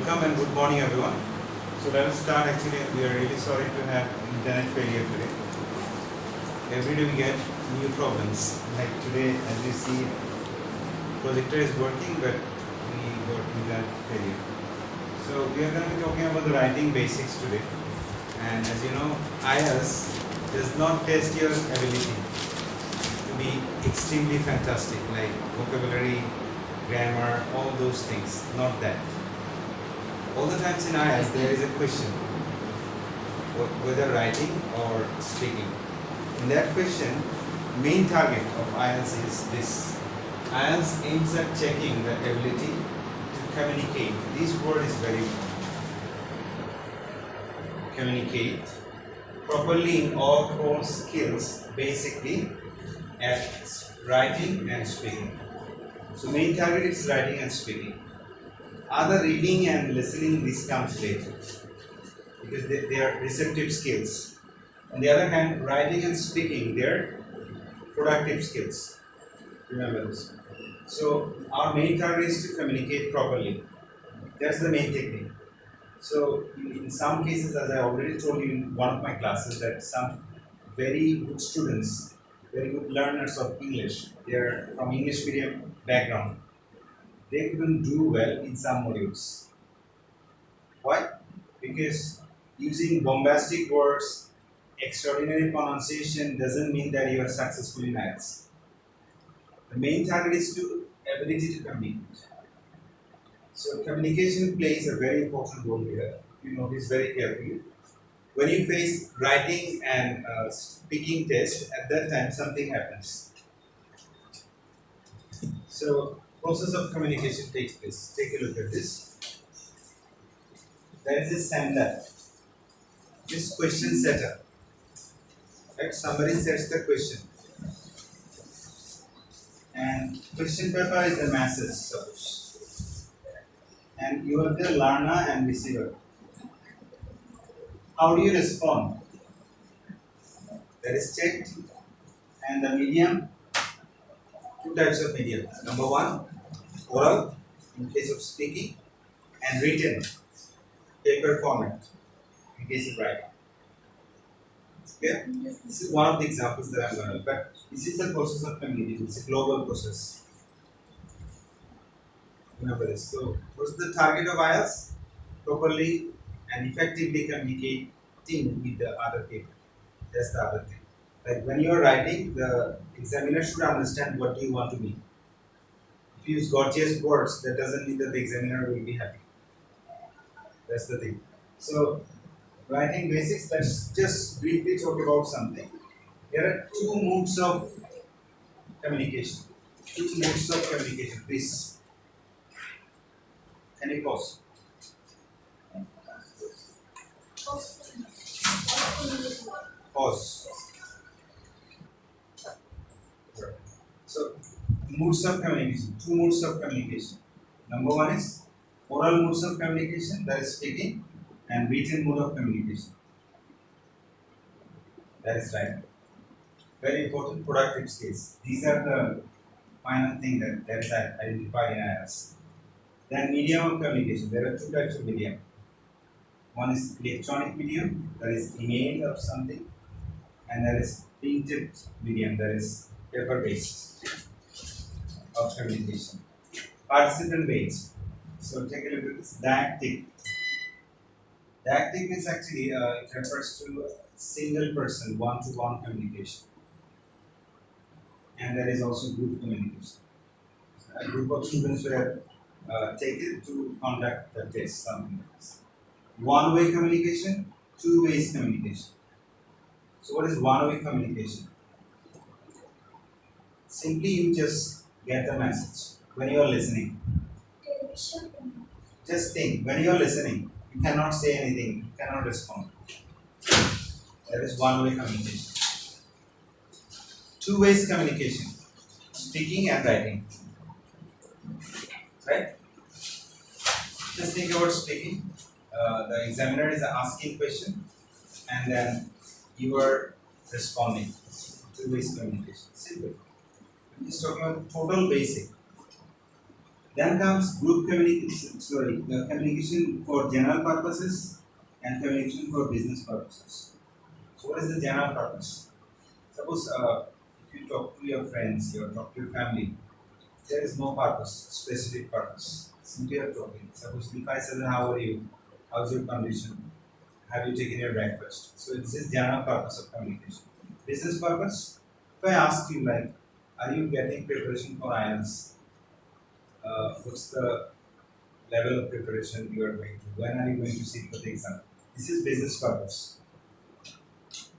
Welcome and good morning everyone. So let us start. Actually, we are really sorry to have internet failure today. Every day we get new problems. Like today, as you see, projector is working, but we got internet failure. So we are going to be talking about the writing basics today. And as you know, IELTS does not test your ability to be extremely fantastic, like vocabulary, grammar, all those things. Not that. All the times in IELTS there is a question, whether writing or speaking. In that question, main target of IELTS is this. IELTS aims at checking the ability to communicate. This word is very important. Communicate properly in all four skills, basically at writing and speaking. So main target is writing and speaking. Other reading and listening, this comes later because they are receptive skills. On the other hand, writing and speaking, they are productive skills. Remember this. So our main target is to communicate properly. That's the main technique. So in some cases, as I already told you in one of my classes, that some very good students, very good learners of English, they are from English medium background. They couldn't do well in some modules. Why? Because using bombastic words, extraordinary pronunciation doesn't mean that you are successful in IELTS. The main target is to ability to communicate. So communication plays a very important role here. If you notice very carefully. When you face writing and speaking test, at that time something happens. So process of communication takes place. Take a look at this. There is a sender. This question setter. Right? Somebody sets the question. And question paper is the message, suppose. And you are the learner and receiver. How do you respond? That is checked. And the medium, two types of medium. Number one, oral, in case of speaking, and written, paper format, in case of writing. Okay? This is one of the examples that I'm going to, but this is the process of communication. It's a global process. Remember this. So, what's the target of IELTS? Properly and effectively communicating with the other people. That's the other thing. Like when you are writing, the examiner should understand what you want to mean. If you use gorgeous words, that doesn't mean that the examiner will be happy. That's the thing. So, writing basics, let's just briefly talk about something. There are two modes of communication. Two modes of communication. Please. Can you pause? Pause. So, modes of communication. Two modes of communication. Number one is oral modes of communication, that is speaking, and written mode of communication. That is right. Very important productive skills. These are the final thing that is identified in IELTS. Then medium of communication. There are two types of medium. One is electronic medium, that is email of something, and there is printed medium, that is paper-based of communication. Participant based. So take a look at this. Didactic. Didactic is actually it refers to a single person, one-to-one communication, and there is also group communication. A group of students were taken to conduct the test, something like this. One-way communication, two-way communication. So what is one-way communication? Simply you just get the message when you are listening. Just think, when you are listening, you cannot say anything, you cannot respond. That is one-way communication. Two ways communication, speaking and writing. Right? Just think about speaking. The examiner is asking question and then you are responding. Two ways communication. Simple. I'm just talking about total basic. Then comes group communication, communication for general purposes and communication for business purposes. So what is the general purpose? Suppose if you talk to your friends, you talk to your family, there is no purpose, specific purpose. Simply you're talking. Suppose if I say, how are you? How's your condition? Have you taken your breakfast? So this is general purpose of communication. Business purpose, if I ask you like, are you getting preparation for IELTS? What's the level of preparation you are going to? When are you going to sit for the exam? This is business purpose.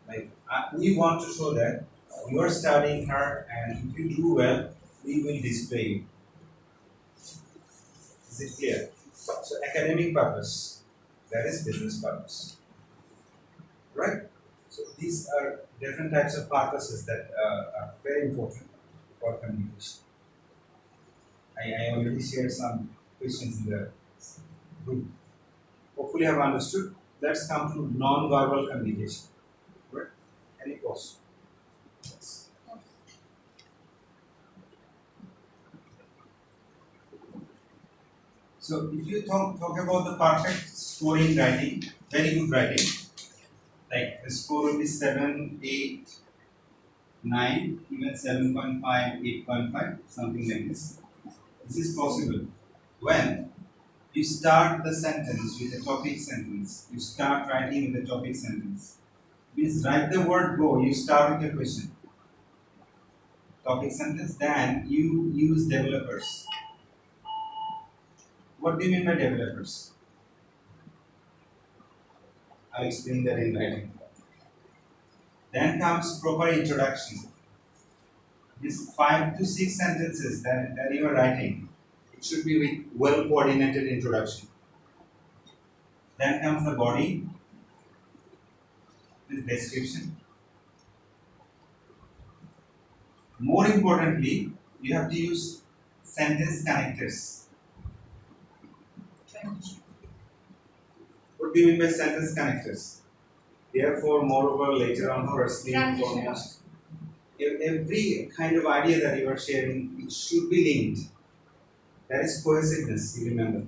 Like we want to show that you are studying hard, and if you do well, we will display you. Is it clear? So academic purpose, that is business purpose, right? So these are different types of purposes that are very important for communication. I already shared some questions in the group. Hopefully, you have understood. Let's come to non-verbal communication. Right? Any question? Yes. So, if you talk about the perfect scoring writing, very good writing, like the score will be 7, 8, 9, even 7.5, 8.5, something like this. This is possible when you start the sentence with a topic sentence. You start writing with a topic sentence. Means write the word go, you start with a question. Topic sentence, then you use developers. What do you mean by developers? I'll explain that in writing. Then comes proper introduction. These 5 to 6 sentences that you are writing, it should be with well coordinated introduction. Then comes the body, with description. More importantly, you have to use sentence connectors. What do you mean by sentence connectors? Therefore, moreover, later on, firstly, foremost. Every kind of idea that you are sharing, it should be linked. That is cohesiveness, you remember.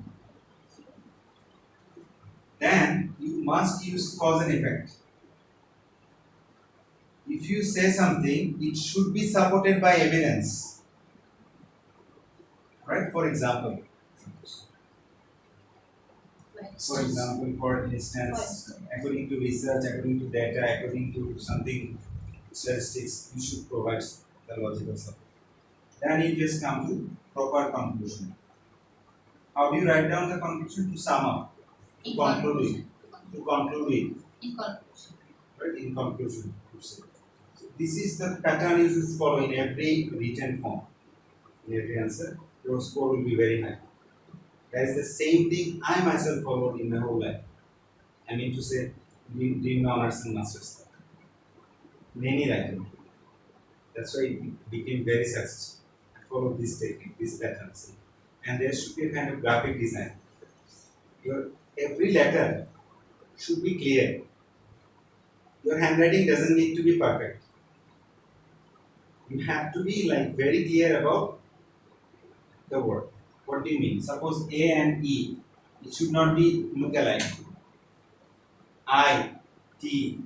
Then, you must use cause and effect. If you say something, it should be supported by evidence. Right? For example, for instance, according to research, according to data, according to something statistics, you should provide the logical support. Then you just come to proper conclusion. How do you write down the conclusion? To sum up, to conclude it, to conclude it. In conclusion. Right? In conclusion, to say. So this is the pattern you should follow in every written form. In every answer, your score will be very high. That is the same thing I myself followed in my whole life. I mean to say, doing my honors and masters. Many writing. That's why it became very successful. I followed this technique, this pattern. And there should be a kind of graphic design. Your every letter should be clear. Your handwriting doesn't need to be perfect. You have to be like very clear about the word. What do you mean? Suppose A and E, it should not be look alike. I, T.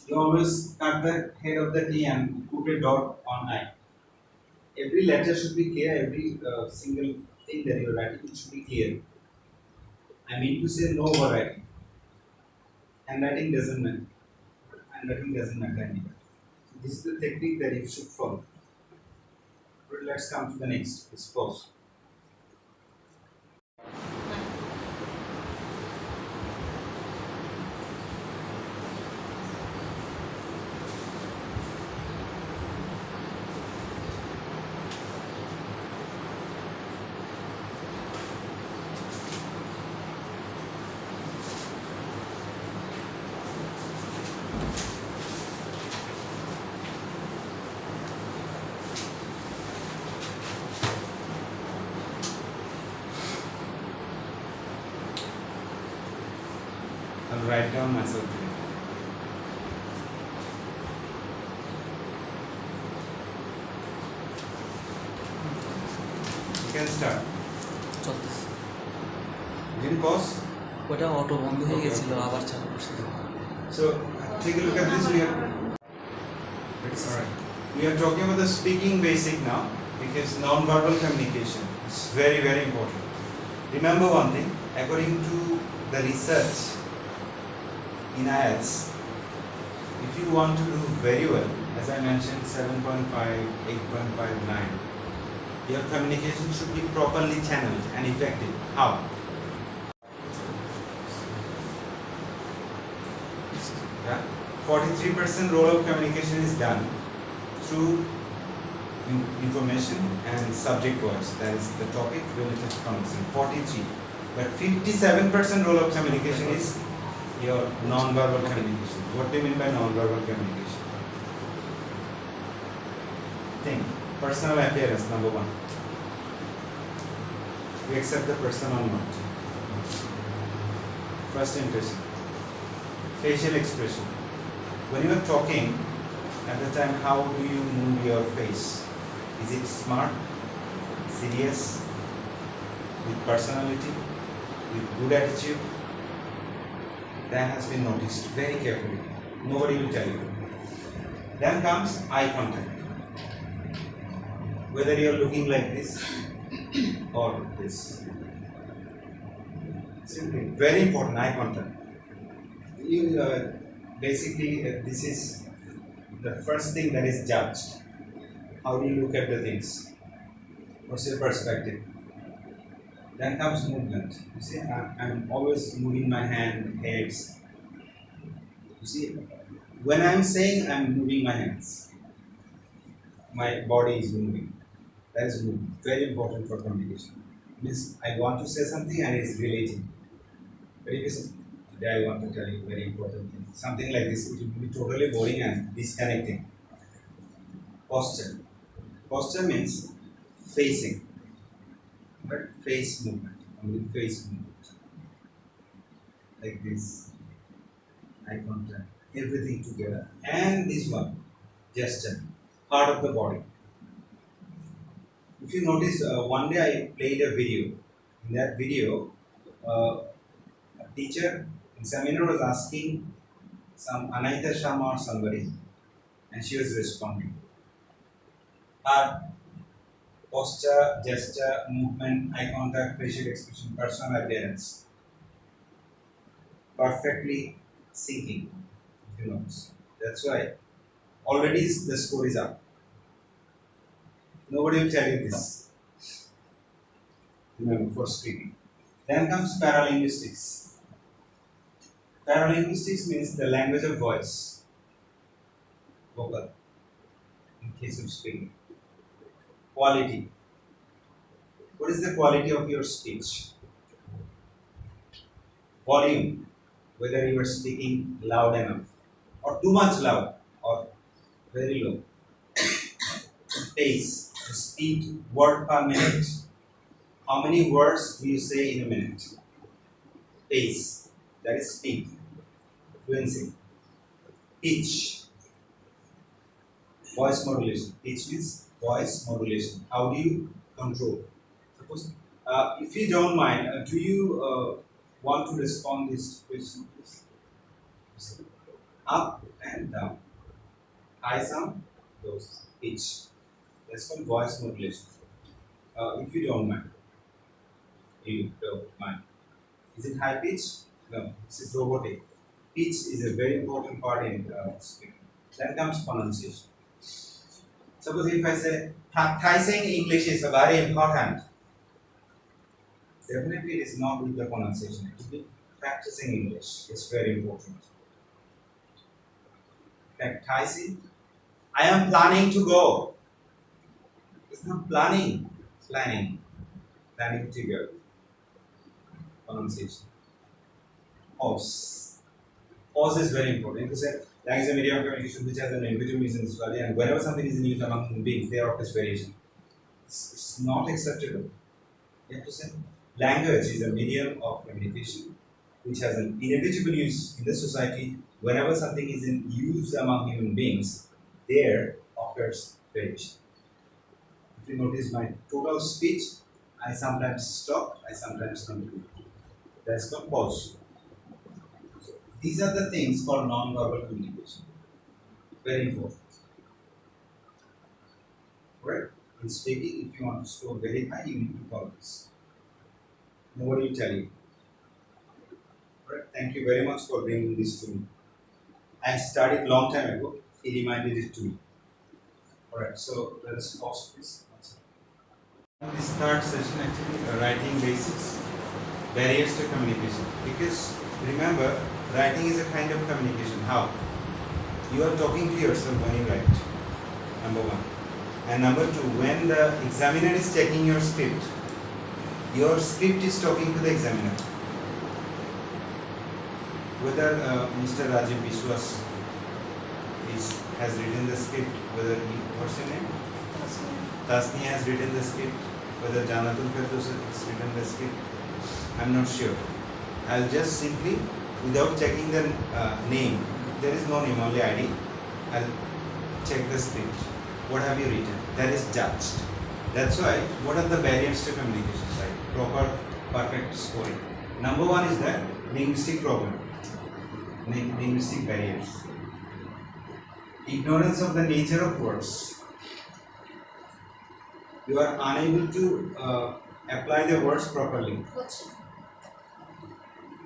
You always cut the head of the T and put a dot on I. Every letter should be clear. Every single thing that you are writing, it should be clear. I mean to say no overwriting. Handwriting doesn't matter. Handwriting doesn't matter anymore. So this is the technique that you should follow. But let's come to the next. Suppose. I'll write down myself today. You can start. cause? ওটা auto বন্ধ হয়ে গেছিল আবার চালু করছে So take a look at this. Alright. We are talking about the speaking basic now because non-verbal communication is very, very important. Remember one thing, according to the research in IELTS, if you want to do very well, as I mentioned, 7.5, 8.5, 9, your communication should be properly channeled and effective. How? Yeah. 43% role of communication is done through information and subject words. That is the topic related to conversation. 43. But 57% role of communication is your non-verbal communication. What do you mean by non-verbal communication? Think. Personal appearance, number one. We accept the person or not. First impression. Facial expression. When you are talking, at the time, how do you move your face? Is it smart, serious, with personality, with good attitude? That has been noticed very carefully. Nobody will tell you. Then comes eye contact. Whether you are looking like this or this. Simply, very important, eye contact. Basically, this is the first thing that is judged. How do you look at the things? What's your perspective? Then comes movement. You see, I'm always moving my hand, heads. You see, when I'm saying I'm moving my hands, my body is moving. That is movement. Very important for communication. It means I want to say something and it's relating. But if you say, today I want to tell you a very important thing. Something like this, it will be totally boring and disconnecting. Posture. Posture means facing. But face movement. Only face movement. Like this. Eye contact. Everything together. And this one. Gesture. Part of the body. If you notice, one day I played a video. In that video, a teacher in seminar was asking some Anaita Sharma or somebody, and she was responding. Her posture, gesture, movement, eye contact, facial expression, personal appearance, perfectly syncing. If you notice, that's why already the score is up. Nobody will tell you this. Remember, for speaking. Then comes paralinguistics. Paralinguistics means the language of voice, vocal, in case of speaking. Quality. What is the quality of your speech? Volume, whether you are speaking loud enough, or too much loud, or very low. Pace, the speed, word per minute. How many words do you say in a minute? Pace, that is speed. Fluency. Pitch, voice modulation. Pitch means voice modulation. How do you control? Suppose, if you don't mind, do you want to respond this question, please? Up and down. High sound, low sound. Pitch. That's called voice modulation. If you don't mind. You don't mind. Is it high pitch? No, this is robotic. Pitch is a very important part in speaking. Then comes pronunciation. Suppose if I say, practicing English is very important. Definitely it is not with the pronunciation. It will be practicing English. It's very important. Practicing. I am planning to go. It's not planning. It's planning. Planning to go. Pronunciation. Pause. Pause is very important. If you say language is a medium of communication which has an individual meaning in this value, and whenever something is in use among human beings, there are this variation. It's not acceptable. You have to say language is a medium of communication which has an inevitable use in the society. Whenever something is in use among human beings, there occurs variation. If you notice my total speech, I sometimes stop, I sometimes continue. That's called pause. So these are the things called non-verbal communication. Very important. Right? In speaking, if you want to score very high, you need to follow this. Nobody will tell you. Right? Thank you very much for bringing this to me. I started long time ago. He reminded it to me. Alright, so let us pause this. This third session actually writing basics, barriers to communication. Because remember, writing is a kind of communication. How? You are talking to yourself when you write. Number one. And number two, when the examiner is checking your script is talking to the examiner. Whether Mr. Rajiv Biswas has written the script, whether what's your name? Tasni has written the script, whether Janatul Firdaus has written the script, I'm not sure. I'll just simply, without checking the name, there is no name, only ID, I'll check the script. What have you written? That is judged. That's why, what are the barriers to communication, right? Proper, perfect scoring. Number one is that linguistic problem, linguistic barriers. Ignorance of the nature of words. You are unable to apply the words properly.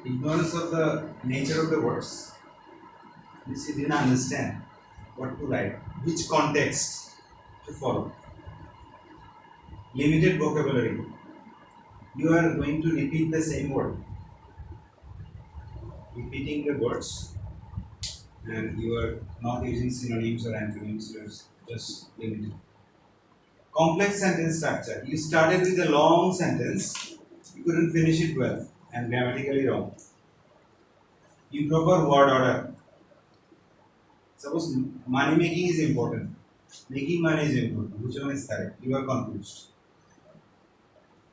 Ignorance of the nature of the words. You didn't understand what to write, which context to follow. Limited vocabulary. You are going to repeat the same word. Repeating the words, and you are not using synonyms or antonyms, you are just limited. Complex sentence structure. You started with a long sentence, you couldn't finish it well and grammatically wrong. Improper word order. Suppose money making is important. Making money is important. Which one is correct? You are confused.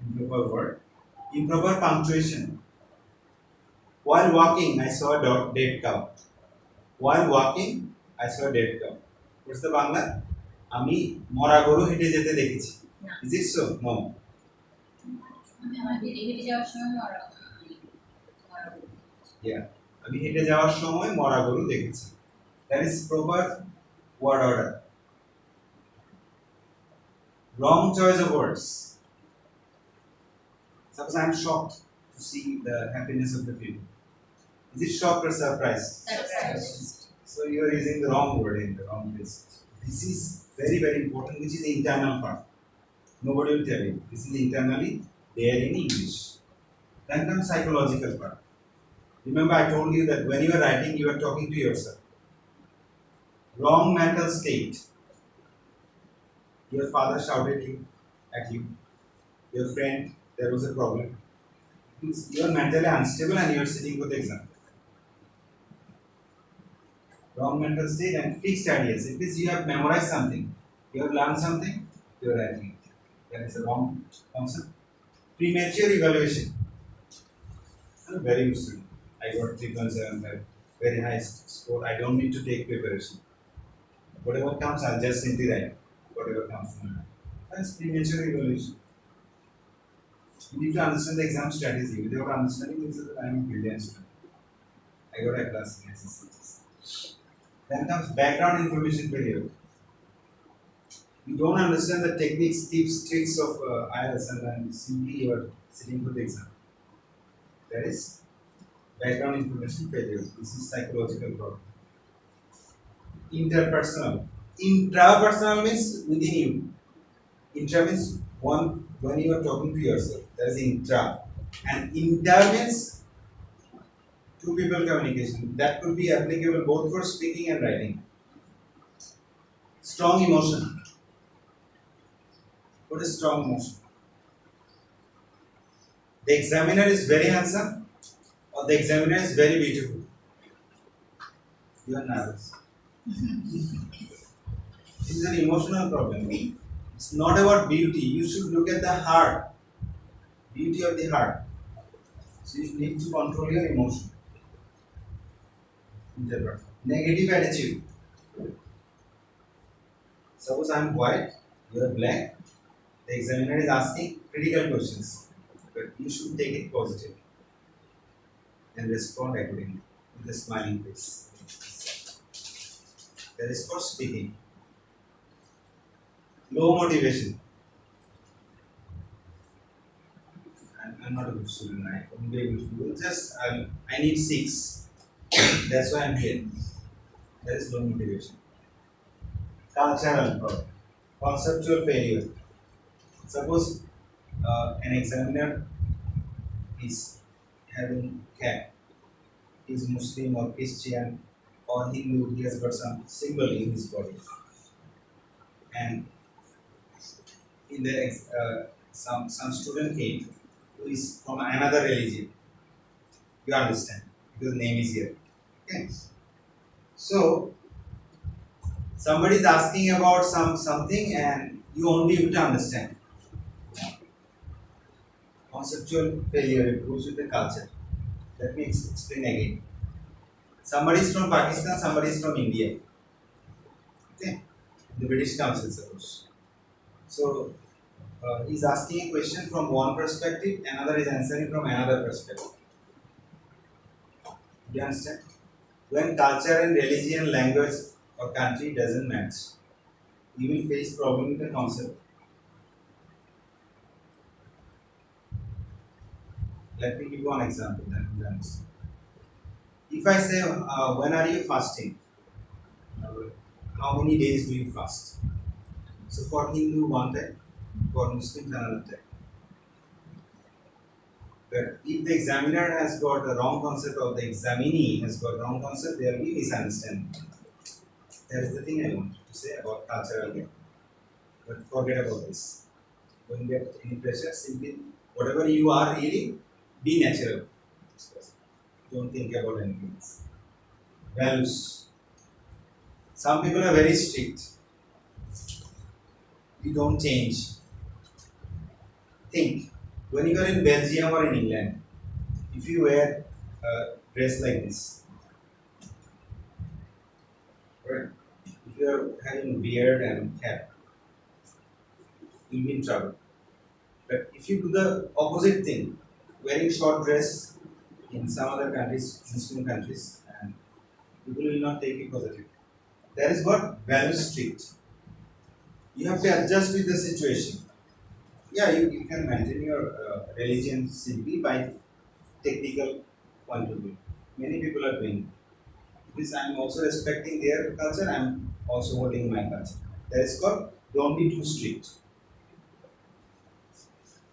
Improper word. Improper punctuation. While walking, I saw a dead cow. While walking, I saw a dead cow. What's the Bangla? আমি মরা গরু হেঁটে যেতে দেখেছি. Is it so? No. Yeah. আমি হেঁটে যাওয়ার সময় মরা গরু দেখেছি. That is proper word order. Wrong choice of words. Suppose I am shocked to see the happiness of the people. Is it shock or surprise? Surprise. So you are using the wrong word in the wrong place. This is very, very important, which is the internal part. Nobody will tell you. This is internally there in English. Then comes psychological part. Remember, I told you that when you are writing, you are talking to yourself. Wrong mental state. Your father shouted at you. Your friend, there was a problem. You are mentally unstable and you are sitting for the exam. Wrong mental state and fixed ideas. It means you have memorized something, you have learned something, you are writing it. That is a wrong concept. Premature evaluation. Very useful. I got 3.75, very high score. I don't need to take preparation. Whatever comes, I'll just simply write. Whatever comes to me. That's premature evaluation. You need to understand the exam strategy. Without understanding this, I am a brilliant student. I got a class in SSCs. Then comes background information failure. You don't understand the techniques, tips, tricks of IELTS, and then simply you are sitting for the exam. That is background information failure. This is psychological problem. Interpersonal. Intrapersonal means within you. Intra means one when you are talking to yourself. That is intra. And inter means two people communication. That could be applicable both for speaking and writing. Strong emotion. What is strong emotion? The examiner is very handsome or the examiner is very beautiful. You are nervous. This is an emotional problem. It's not about beauty. You should look at the heart. Beauty of the heart. So you need to control your emotion. Negative attitude. Suppose I am white, you are black. The examiner is asking critical questions, but you should take it positive. and respond accordingly with a smiling face. That is for speaking. Low motivation. I'm not a good student. I won't be able to do it. Just I need 6. That's why I'm here. That is low motivation. Cultural problem. Conceptual failure. Suppose an examiner is having cat. He is Muslim or Christian or Hindu. He has got some symbol in his body, and in the some student came who is from another religion. You understand because the name is here. Okay. So somebody is asking about something and you won't be able to understand. Conceptual failure, it goes with the culture. Let me explain again. Somebody is from Pakistan, somebody is from India. Okay, the British Council, suppose. So he's asking a question from one perspective, another is answering from another perspective. Do you understand? When culture and religion, language or country doesn't match, you will face problem with the concept. Let me give you one example then you will understand. If I say, when are you fasting? How many days do you fast? So for Hindu, one time, for Muslim, another time. But if the examiner has got the wrong concept or the examinee has got wrong concept, there will be misunderstanding. That is the thing I want to say about cultural gap. But forget about this. Don't get any pressure. Simply, whatever you are reading, be natural. Don't think about anything else. Values. Some people are very strict. You don't change. Think. When you are in Belgium or in England, if you wear a dress like this, right? If you are having beard and cap, you'll be in trouble. But if you do the opposite thing, wearing short dress in some other countries, Muslim countries, and people will not take it positive. That is what value strict. You have to adjust with the situation. Yeah, you can maintain your religion simply by technical point of view. Many people are doing this. I am also respecting their culture. I am also holding my culture. That is called don't be too strict.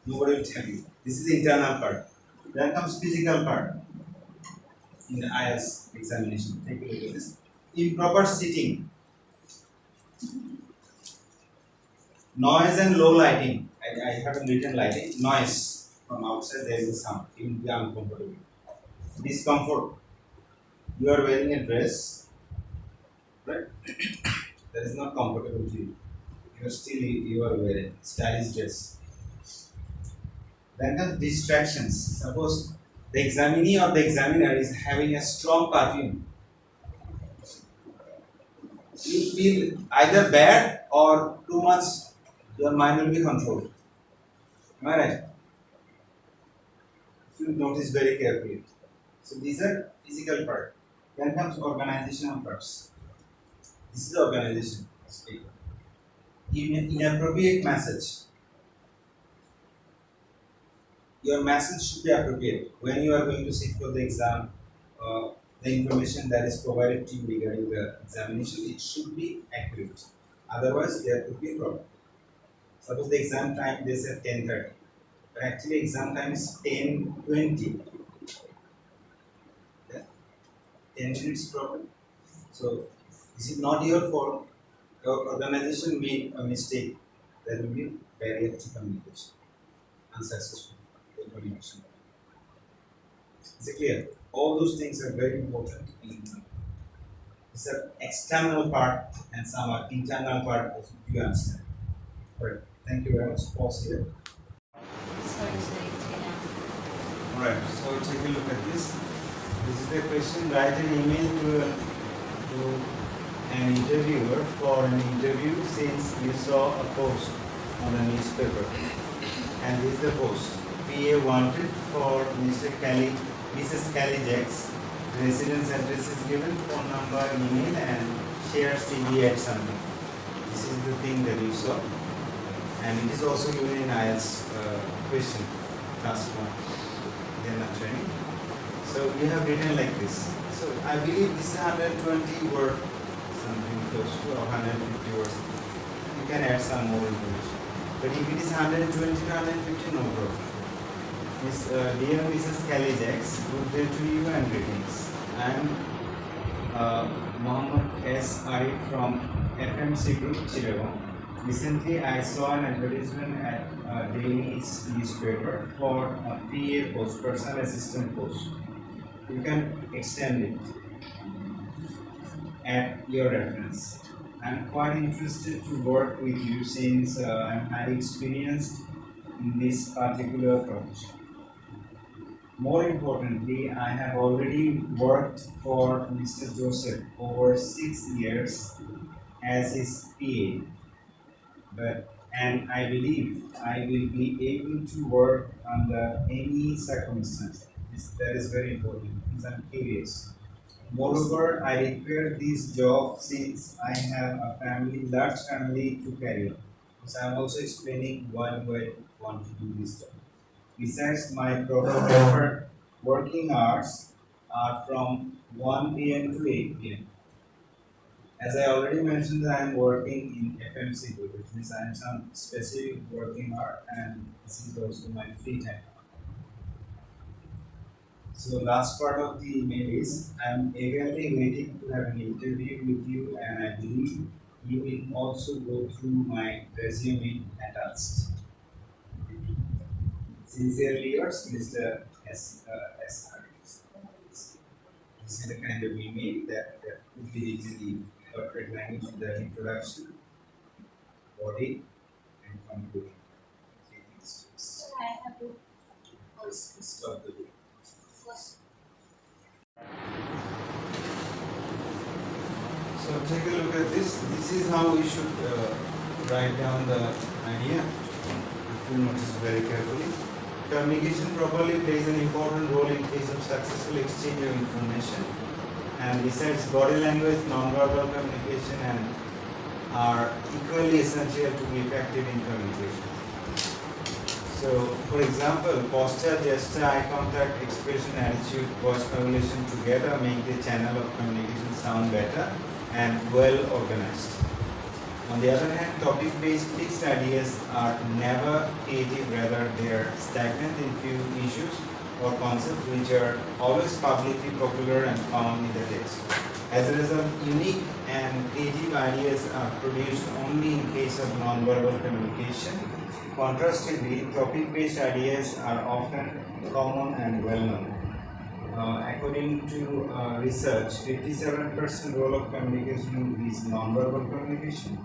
Nobody will tell you. This is the internal part. Then comes physical part in the IELTS examination. Take a look at this. Improper sitting, noise and low lighting. I haven't written lighting. Noise from outside, there is a sound. You will be uncomfortable. Discomfort. You are wearing a dress, right? That is not comfortable to you. You are wearing stylish dress. Then comes distractions. Suppose the examinee or the examiner is having a strong perfume. You feel either bad or too much, your mind will be controlled. Am I right? If you notice very carefully. So these are physical part. Then comes organizational parts. This is the organization. Inappropriate message. Your message should be appropriate. When you are going to sit for the exam, the information that is provided to you regarding the examination, it should be accurate. Otherwise, there could be a problem. Suppose the exam time they said 10:30, but actually exam time is 10:20. Yeah? 10 minutes problem. So this is not your fault. Your organization made a mistake. There will be barrier to communication. Unsuccessful communication. Is it clear? All those things are very important. It's an external part and some are internal part. You understand? Right. Thank you very much. Pause here. Alright, so take a look at this. This is the question. Write an email to an interviewer for an interview since you saw a post on a newspaper. And this is the post. PA wanted for Mr. Kelly Mrs. Kelly Jacks. Residence address is given, phone number, email, and share CV at something. This is the thing that you saw, and it is also given in IELTS question, task 1. They are not training. So you have written like this. So I believe this is 120 word, something close to, or 150 words. You can add some more information. But if it is 120 to 150, no problem. Dear Mrs. Kelly Jacks, good day to you and greetings. I am Mohammed S. Arif from FMC Group, Chittagong. Recently, I saw an advertisement at daily newspaper for a PA post, personal assistant post. You can extend it at your reference. I am quite interested to work with you since I am highly experienced in this particular profession. More importantly, I have already worked for Mr. Joseph over 6 years as his PA, and I believe I will be able to work under any circumstance. That is very important because I'm curious. Moreover, I require this job since I have a large family to carry on. So I'm also explaining why do I want to do this job. Besides, my proper working hours are from 1 p.m. to 8 p.m. As I already mentioned, I am working in FMC group, which means I am some specific working hour, and this is also my free time. So last part of the email is I am eagerly waiting to have an interview with you, and I believe you will also go through my resume attached. Sincerely yours, Mr. S. This is the kind of email that would be written in perfect language with the introduction, body, and conclusion. I have to Stop the video. first. So take a look at this. This is how we should write down the idea. If you notice very carefully. Communication properly plays an important role in case of successful exchange of information. And besides, body language, non-verbal communication are equally essential to be effective in communication. So, for example, posture, gesture, eye contact, expression, attitude, voice modulation together make the channel of communication sound better and well organized. On the other hand, topic-based fixed ideas are never creative, rather they are stagnant in few issues or concepts which are always publicly popular and found in the text. As a result, unique and creative ideas are produced only in case of non-verbal communication. Contrastingly, topic-based ideas are often common and well-known. According to research, 57% role of communication is non-verbal communication,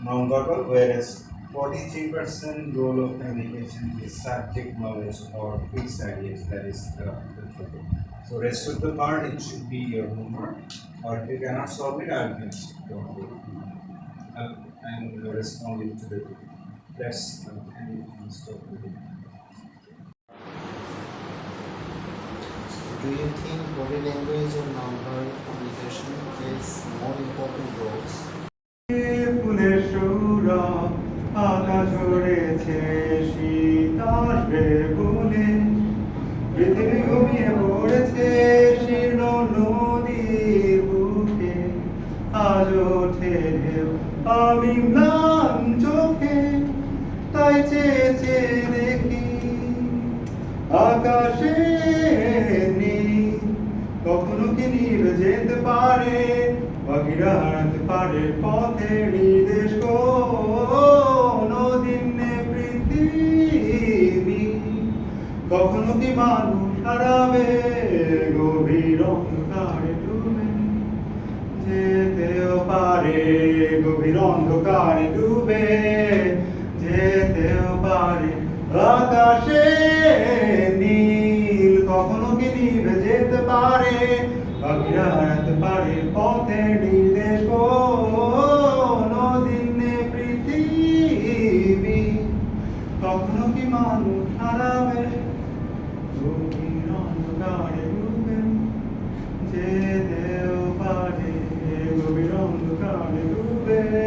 whereas 43% role of communication is subject knowledge or fixed ideas, that is the topic. So rest of the part, it should be your homework, or if you cannot solve it, I'll finish it. Don't worry. I'm responding to the let's stop the video. Do you think body language or non-verbal communication plays more important roles? ফুলের সৌরভ আকাশ ঝরেছে শীত আসবে বলে পৃথিবী ঘুমিয়ে পড়েছে শীর্ণ নদীর বুকে আজ ওঠে ঢেউ আমি ম্লান চোখে তাই চেয়ে চেয়ে দেখি আকাশে নীল কখনো কি নীল যেতে পারে পাখিরা হারাতে পারে পথে নির্দেশ কোনদিনে পৃথিবী কখনো কি মানুষ হারাবে গভীর অন্ধকারে ডুবে যেতেও পারে গভীর অন্ধকারে ডুবে যেতেও পারে আকাশে নীল কখনো কি নিভে যেতে পারে পাখিরা হারাতে পারে পথে নির্দেশ কোনদিনে পৃথিবী কখনো কি মানুষ হারাবে গভীর অন্ধকারে open.